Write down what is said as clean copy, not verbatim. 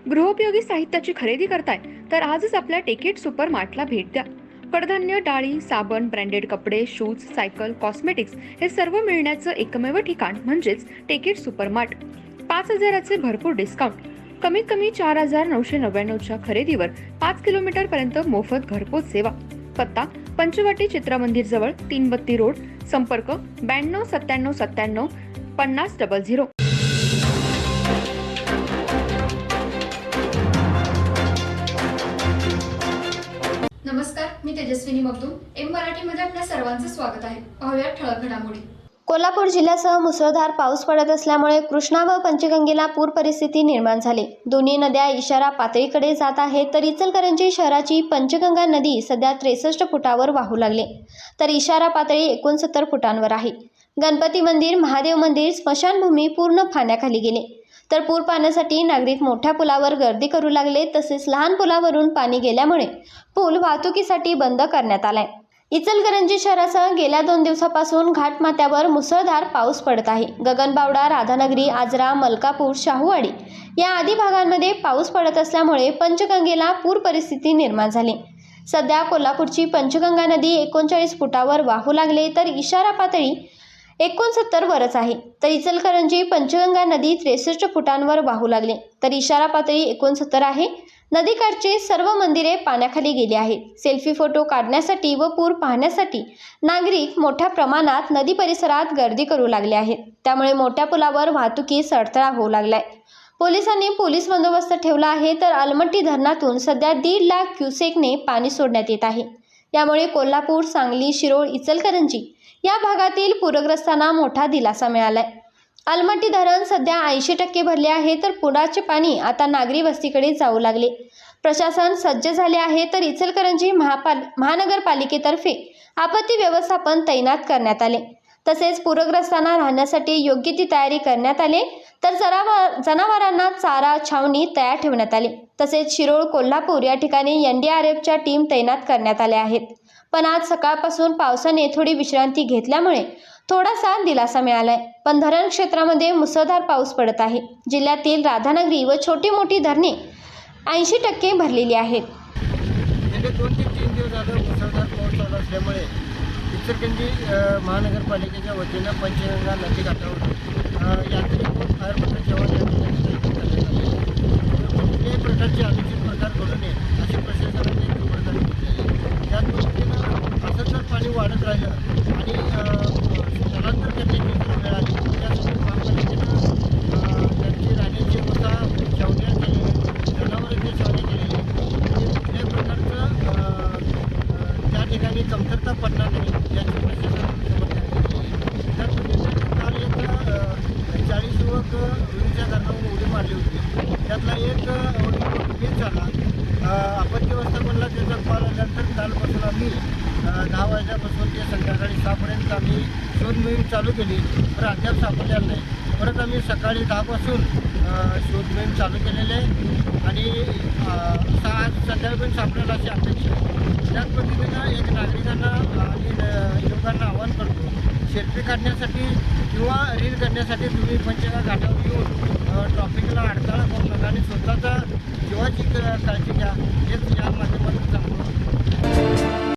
गृहोपयोगी साहित्याची खरेदी करताय तर आजच आपल्या टेकेट सुपर मार्टला भेट द्या. कडधान्य, डाळी, साबण, ब्रँडेड कपडे, शूज, सायकल, कॉस्मेटिक्स हे सर्व मिळण्याचं एकमेव ठिकाण म्हणजेच टेकेट सुपर मार्ट. 5,000चे भरपूर डिस्काउंट. कमीत कमी 4,999च्या खरेदीवर 5 किलोमीटर पर्यंत मोफत घरपोच सेवा. पत्ता पंचवटी चित्रमंदिर जवळ, 332 रोड. संपर्क 929797 5000. नमस्कार, मी तेजस्विनी मगदूम. एम मराठीमध्ये आपल्या सर्वांचं स्वागत आहे. पाहूया ठळक घडामोडी. कोल्हापूर जिल्ह्यासह मुसळधार पाऊस पडत असल्यामुळे कृष्णा व पंचगंगेला पूर परिस्थिती निर्माण झाली. दोन्ही नद्या इशारा पातळीकडे जात आहेत. तर इचलकरंजी शहराची पंचगंगा नदी सध्या 63 फुटावर वाहू लागली, तर इशारा पातळी 69 फुटांवर आहे. गणपती मंदिर, महादेव मंदिर, स्मशानभूमी पूर्ण पाण्याखाली गेले. तर पूर पाहण्यासाठी नागरिक मोठ्या पुलावर गर्दी करू लागले. तसेच लहान पुलावरून पाणी गेल्यामुळे पूल वाहतुकीसाठी बंद करण्यात आलाय. इचलकरंजी शहरासह गेल्या 2 दिवसापासून घाटमाथ्यावर मुसळधार पाऊस पडत आहे. गगनबावडा, राधानगरी, आजरा, मलकापूर, शाहूवाडी या आदी भागांमध्ये पाऊस पडत असल्यामुळे पंचगंगेला पूर परिस्थिती निर्माण झाली. सध्या कोल्हापूरची पंचगंगा नदी 39 फुटावर वाहू लागले, तर इशारा पातळी 69 वरच आहे. तर इचलकरंजी पंचगंगा नदी 63 फुटांवर वाहू लागले, तर इशारा पातळी 69 आहे. नदीकाठचे सर्व मंदिरे पाण्याखाली गेली आहेत. सेल्फी फोटो काढण्यासाठी व पूर पाहण्यासाठी नागरिक मोठ्या प्रमाणात नदी परिसरात गर्दी करू लागले आहेत. त्यामुळे मोठ्या पुलावर वाहतुकीस अडथळा होऊ लागलाय. पोलिसांनी पोलीस बंदोबस्त ठेवला आहे. तर अलमट्टी धरणातून सध्या 1.5 लाख क्युसेकने पाणी सोडण्यात येत आहे. यामुळे कोल्हापूर, सांगली, शिरोळ, इचलकरंजी या भागातील पूरग्रस्तांना मोठा दिलासा मिळालाय. अलमट्टी धरण सध्या 80% भरले आहे. तर पुराचे पाणी आता नागरी वस्तीकडे जाऊ लागले. प्रशासन सज्ज झाले आहे. तर इचलकरंजी महानगरपालिकेतर्फे आपत्ती व्यवस्थापन तैनात करण्यात आले. तसेच पूरग्रस्तांना राहण्यासाठी योग्य ती तयारी करण्यात आली. तर जनावरांना चारा छावणी तयार ठेवण्यात आली. तसेच शिरोळ, कोल्हापूर या ठिकाणी NDRFच्या टीम तैनात करण्यात आल्या आहेत. पण आज सकाळपासून पावसाने थोडी विश्रांती घेतल्यामुळे थोडासा दिलासा मिळालाय. पण धरण क्षेत्रामध्ये मुसळधार पाऊस पडत आहे. जिल्ह्यातील राधानगरी व छोटी मोठी धरणे 80% भरलेली आहेत. गेले 2 ते 3 दिवस झालं मुसळधार पाऊस चालू असल्यामुळे इचलकरंजी महानगरपालिकेच्या वतीनं पंचगंगा नदीकाठावर यात्री व फायर ब्रिगेड जवान यांनी कुठल्याही प्रकारचे अनुचित प्रकार घडू नये अशी प्रशासनाने खबरदारी घेतली आहे. त्याच पद्धतीनं असं जर पाणी वाढत राहिलं आणि स्थलांतर करण्याची जर वेळ आली त्यासाठी महापालिकेनं त्यांची राहण्याची व्यवस्था छावण्या केलेली आहे, जनावरांची छावणी केलेली आहे. आणि कुठल्याही प्रकारचं त्या ठिकाणी कमतरता पडणार नाही याची प्रशासनाने खबरदारी घेतली आहे. त्या पद्धतीने काल एक 40 युवक विहिरीच्या धरणावरून उडी मारली होती. त्यातला एक केस झाला. आपत्ती व्यवस्थापनला त्याचा कॉल आल्यानंतर कालपासून आम्ही 10 वाजल्यापासून ते संध्याकाळी 6 पर्यंत आम्ही शोध मोहीम चालू केली, पण अद्याप सापडलेला नाही. परत आम्ही सकाळी 10 पासून शोध मोहीम चालू केलेली आहे आणि आज संध्याकाळपर्यंत सापडेल अशी अपेक्षा आहे. त्याच पद्धतीनं एक नागरिकांना आणि युवकांना आवाहन करतो, सेल्फी काढण्यासाठी किंवा रील करण्यासाठी तुम्ही पंचगंगा घाटावर येऊन ट्रॉफिकला अडथळा करू नका आणि स्वतःचा जीवाची काळजी घ्या. हेच या माध्यमातून सांगतो.